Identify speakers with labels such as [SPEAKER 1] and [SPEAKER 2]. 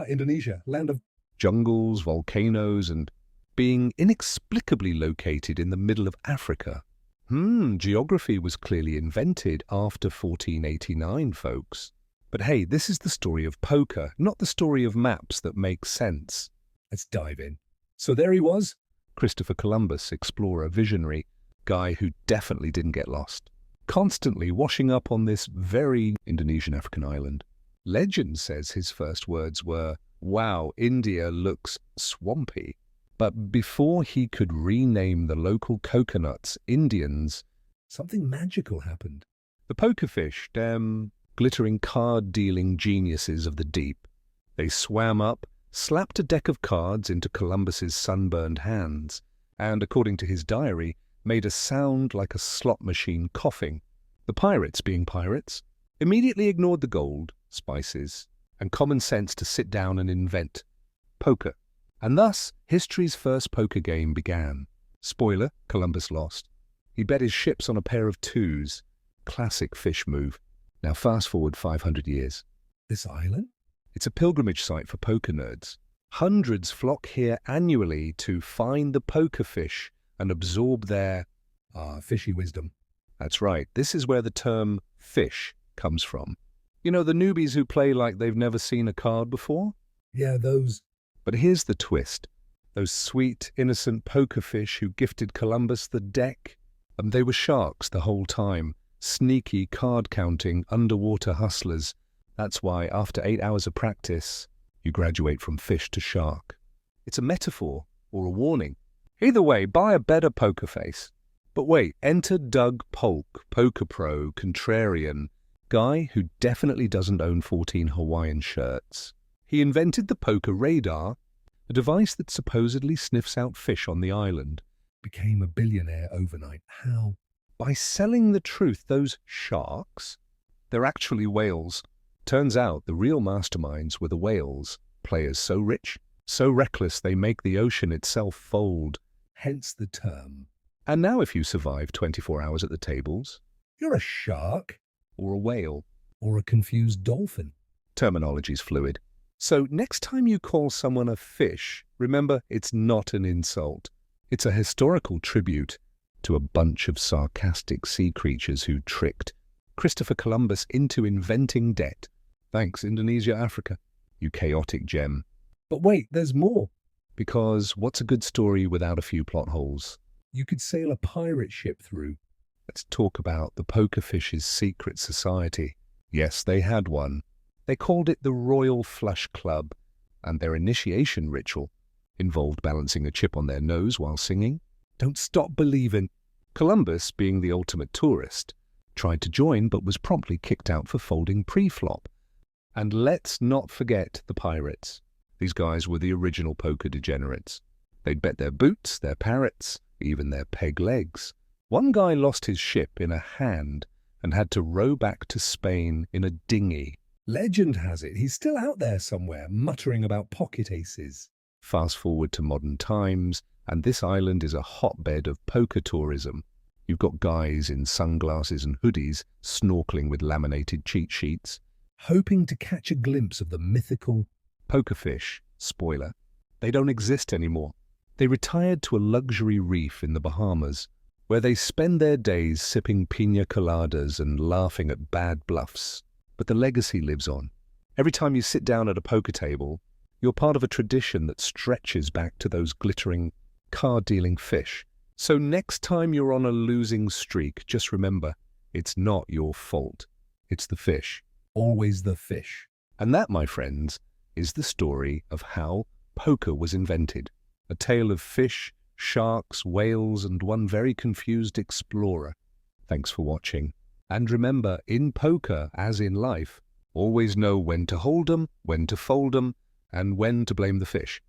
[SPEAKER 1] Indonesia, land of jungles, volcanoes, and being inexplicably located in the middle of Africa. Geography was clearly invented after 1489, folks. But hey, this is the story of poker, not the story of maps that make sense. Let's dive in. So there he was, Christopher Columbus, explorer, visionary, guy who definitely didn't get lost, constantly washing up on this very Indonesian African island. Legend says his first words were, "Wow, India looks swampy." But before he could rename the local coconuts Indians, something magical happened. The pokerfish, them glittering card-dealing geniuses of the deep. They swam up, slapped a deck of cards into Columbus's sunburned hands, and, according to his diary, made a sound like a slot machine coughing. The pirates, being pirates, immediately ignored the gold, spices, and common sense to sit down and invent poker. And thus, history's first poker game began. Spoiler, Columbus lost. He bet his ships on a pair of twos. Classic fish move. Now fast forward 500 years. This island? It's a pilgrimage site for poker nerds. Hundreds flock here annually to find the poker fish and absorb their fishy wisdom. That's right, this is where the term fish comes from. You know, the newbies who play like they've never seen a card before? Yeah, those. But here's the twist. Those sweet, innocent poker fish who gifted Columbus the deck, they were sharks the whole time. Sneaky, card-counting, underwater hustlers. That's why, after 8 hours of practice, you graduate from fish to shark. It's a metaphor or a warning. Either way, buy a better poker face. But wait, enter Doug Polk, poker pro, contrarian, guy who definitely doesn't own 14 Hawaiian shirts. He invented the poker radar, a device that supposedly sniffs out fish on the island. Became a billionaire overnight. How? By selling the truth. Those sharks, they're actually whales. Turns out the real masterminds were the whales. Players so rich, so reckless they make the ocean itself fold. Hence the term. And now if you survive 24 hours at the tables, you're a shark, or a whale, or a confused dolphin. Terminology's fluid. So next time you call someone a fish, remember it's not an insult. It's a historical tribute to a bunch of sarcastic sea creatures who tricked Christopher Columbus into inventing debt. Thanks, Indonesia, Africa, you chaotic gem. But wait, there's more. Because what's a good story without a few plot holes? You could sail a pirate ship through. Let's talk about the pokerfish's secret society. Yes, they had one. They called it the Royal Flush Club, and their initiation ritual involved balancing a chip on their nose while singing. Don't stop believing. Columbus, being the ultimate tourist, tried to join but was promptly kicked out for folding pre-flop. And let's not forget the pirates. These guys were the original poker degenerates. They'd bet their boots, their parrots, even their peg legs. One guy lost his ship in a hand and had to row back to Spain in a dinghy. Legend has it he's still out there somewhere, muttering about pocket aces. Fast forward to modern times, and this island is a hotbed of poker tourism. You've got guys in sunglasses and hoodies snorkeling with laminated cheat sheets, hoping to catch a glimpse of the mythical pokerfish. Spoiler, they don't exist anymore. They retired to a luxury reef in the Bahamas, where they spend their days sipping piña coladas and laughing at bad bluffs. But the legacy lives on. Every time you sit down at a poker table, you're part of a tradition that stretches back to those glittering, card-dealing fish. So next time you're on a losing streak, just remember, it's not your fault. It's the fish. Always the fish. And that, my friends, is the story of how poker was invented. A tale of fish, sharks, whales, and one very confused explorer. Thanks for watching. And remember, in poker, as in life, always know when to hold 'em, when to fold 'em, and when to blame the fish.